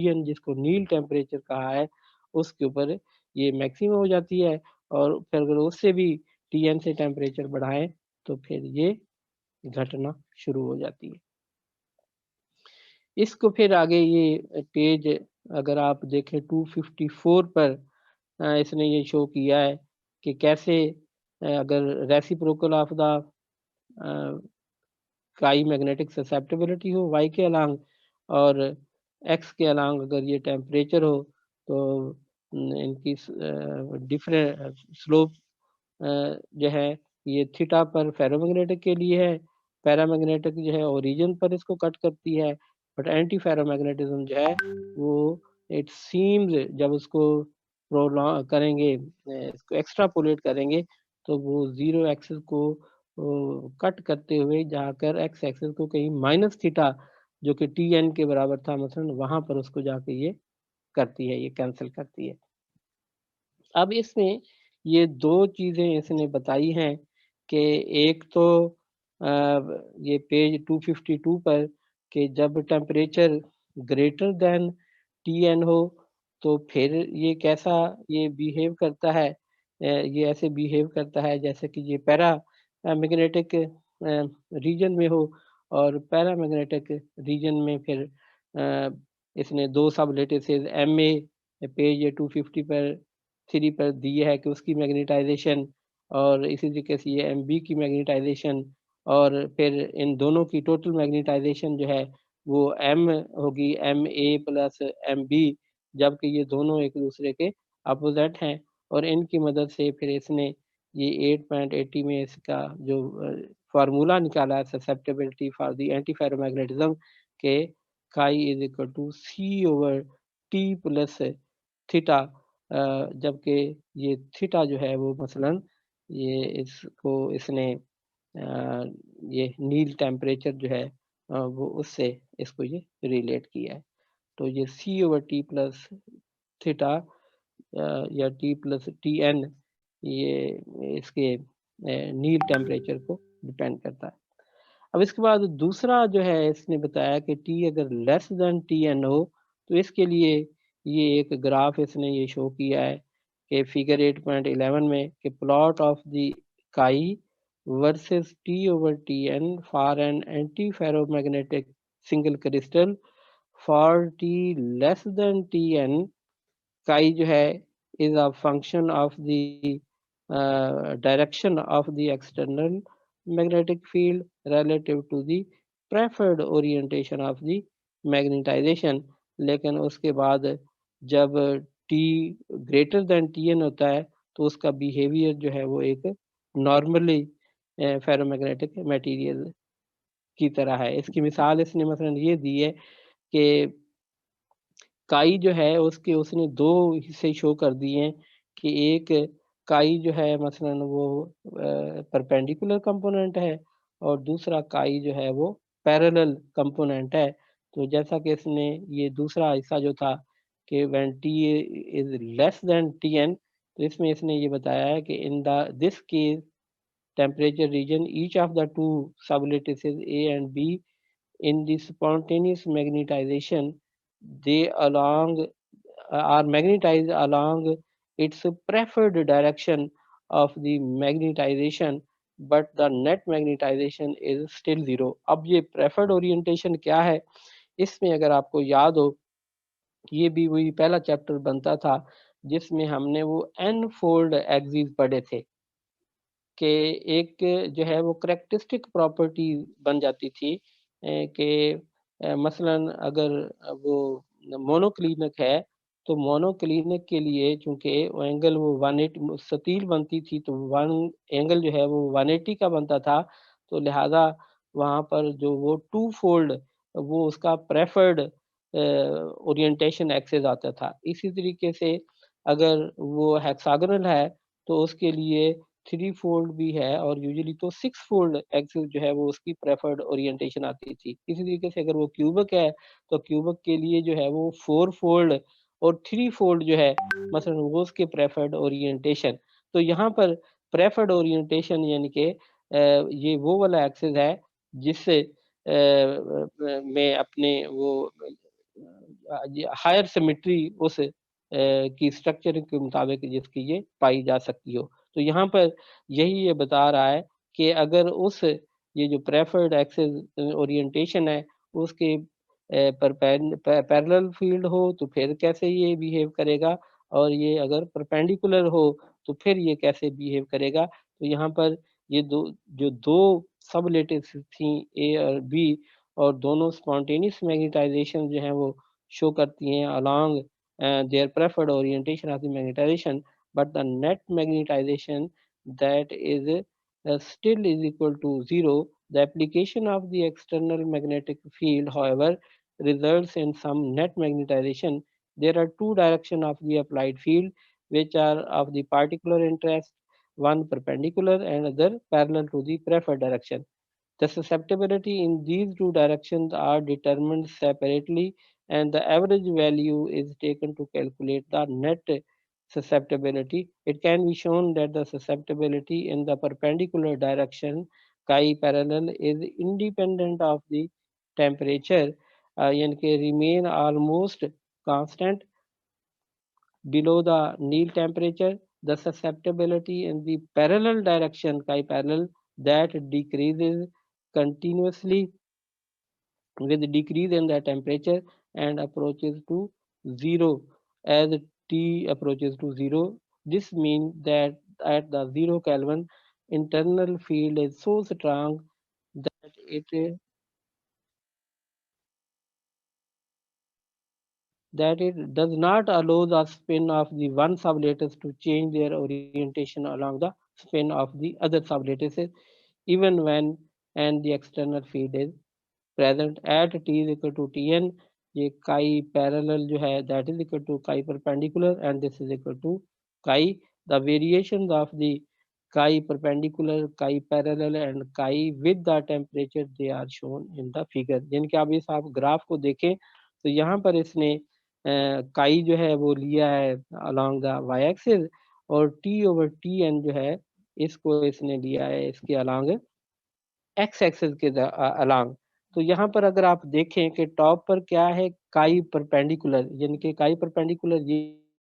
TN जिसको नील temperature कहा है, उसके ऊपर ये मैक्सिमम हो जाती है और फिर अगर उससे भी टीएन से टेम्परेचर बढ़ाएँ, तो फिर ये घटना शुरू हो जाती है। इसको फिर आगे ये पेज अगर आप देखें 254 पर इसने ये शो किया है कि कैसे अगर रेसिप्रोकल ऑफ द काई मैग्नेटिक ससेप्टिबिलिटी हो वाई के अलांग और एक्स के अलांग अगर ये टेम्परेचर हो तो इनकी डिफरेंट स्लोप जो है ये थीटा पर फेरोमैग्नेटिक के लिए है, पैरामैग्नेटिक जो है ओरिजिन पर इसको कट करती है, बट एंटी फेरोमैग्नेटिज्म जो है वो इट सीम्स जब उसको प्रोलॉन्ग करेंगे इसको एक्स्ट्रापोलेट करेंगे तो वो ज़ीरो एक्सिस को कट करते हुए जाकर एक्स एक्सिस को कहीं माइनस थीटा जो कि टीएन के बराबर था मसलन वहाँ पर उसको जाके ये करती है, ये कैंसल करती है। अब इसमें ये 2 चीज़ें इसने बताई हैं कि एक तो ये पेज 252 पर कि जब टेम्परेचर ग्रेटर दैन टीएन हो, तो फिर ये कैसा ये बिहेव करता है ये ऐसे बिहेव करता है जैसे कि ये मैग्नेटिक रीजन में हो और पैरामैग्नेटिक रीजन में फिर इसने 2 सब लेटिसेस एमए पेज 250 पर 3 पर दिए है कि उसकी मैग्नेटाइज़ेशन और इसी तरीके से ये एमबी की मैग्नेटाइज़ेशन और फिर इन दोनों की टोटल मैग्नेटाइज़ेशन जो है वो एम होगी एमए प्लस एमबी जबकि ये दोनों एक दूसरे के अपोज़िट हैं और इनकी मदद से फिर इसने ये 8.80 में इसका जो फ़ॉर्मूला निकाला है susceptibility for the anti ferromagnetism के chi is equal to c over t plus theta जबकि ये थीटा जो है वो मसलन ये इसको इसने ये नील टेम्परेचर जो है वो उससे इसको ये रिलेट किया है। तो ये सी ओवर टी प्लस थीटा या टी प्लस टी एन ये इसके नील टेम्परेचर को डिपेंड करता है। अब इसके बाद दूसरा जो है इसने बताया कि टी अगर लेस देन टी एन हो तो इसके लिए ये एक ग्राफ इसने ये शो किया है कि फिगर 8.11 में कि plot of the chi versus t over t n for n anti ferromagnetic single crystal for t less than t n chi जो है is a function of the direction of the external magnetic field relative to the preferred orientation of the magnetization लेकिन उसके बाद जब T greater than Tn होता है तो उसका बिहेवियर जो है वो एक नॉर्मली फेरोमैग्नेटिक मटेरियल की तरह है। इसकी मिसाल इसने मसलन ये दी है कि काई जो है उसके उसने 2 हिस्से शो कर दिए हैं कि एक काई जो है मसलन वो परपेंडिकुलर कंपोनेंट है और दूसरा काई जो है वो पैरेलल कंपोनेंट है। तो जैसा कि इसने ये दूसरा हिस्सा जो था कि when T is less than T N तो इसमें इसने ये बताया है कि in the this case temperature region each of the 2 sublattices A and B in the spontaneous magnetization they along are magnetized along its preferred direction of the magnetization but the net magnetization is still zero। अब ये preferred orientation क्या है इसमें अगर आपको याद हो ये भी वही पहला चैप्टर बनता था जिसमें हमने वो n फोल्ड एक्सिस पढ़े थे कि एक जो है वो करैक्टरिस्टिक प्रॉपर्टी बन जाती थी कि मसलन अगर वो मोनोक्लिनिक है तो मोनोक्लिनिक के लिए चूँकि वो एंगल वो 180 स्टील बनती थी तो वन एंगल जो है वो 180 का बनता था, तो लिहाज़ा वहाँ पर जो वो टू फोल्ड वो उसका प्रेफर्ड ओरिएंटेशन एक्सिस आता था। इसी तरीके से अगर वो हेक्सागोनल है तो उसके लिए 3 फोल्ड भी है और यूजुअली तो 6 फोल्ड एक्सिस जो है वो उसकी प्रेफर्ड ओरिएंटेशन आती थी। इसी तरीके से अगर वो क्यूबिक है, तो क्यूबिक के लिए जो है वो 4 फोल्ड और 3 फोल्ड जो है मसलन वो उसके प्रेफर्ड ओरिएंटेशन। तो यहाँ पर प्रेफर्ड ओरिएंटेशन यानी कि ये वो वाला एक्सिस है जिससे मैं अपने वो ये हायर सिमेट्री उस की स्ट्रक्चर के मुताबिक जिसकी ये पाई जा सकती हो। तो यहाँ पर यही ये बता रहा है कि अगर उस ये जो प्रेफर्ड एक्सिस ओरिएंटेशन है उसके पैरेलल फील्ड हो तो फिर कैसे ये बिहेव करेगा, और ये अगर परपेंडिकुलर हो तो फिर ये कैसे बिहेव करेगा। तो यहाँ पर ये दो सब लेटिस थी ए और बी, और दोनों स्पॉन्टेनियस मैग्नेटाइजेशन जो है वो शो करती हैं along their preferred orientation of the magnetization, but the net magnetization that is still is equal to zero. The application of the external magnetic field, however, results in some net magnetization. There are two directions of the applied field which are of the particular interest, one perpendicular and other parallel to the preferred direction. The susceptibility in these two directions are determined separately, and the average value is taken to calculate the net susceptibility. It can be shown that the susceptibility in the perpendicular direction chi parallel is independent of the temperature, यानी कि remain almost constant below the Nile temperature. The susceptibility in the parallel direction chi parallel that decreases continuously with decrease in the temperature and approaches to zero as T approaches to zero. This means that at the 0 Kelvin, internal field is so strong that it does not allow the spin of the one sublattice to change their orientation along the spin of the other sublattices, even when and the external field is present at t is equal to Tn. ये chi parallel जो है that is equal to chi perpendicular and this is equal to chi. The variations of the chi perpendicular, chi parallel and chi with the temperature they are shown in the figure. यानी कि आप इस आप graph को देखें तो यहाँ पर इसने काई जो है वो लिया है along the y axis, और t over Tn जो है इसको इसने लिया है इसके along एक्स एक्सिस के अलोंग। तो यहाँ पर अगर आप देखें कि टॉप पर क्या है काई परपेंडिकुलर, यानी कि काई परपेंडिकुलर ये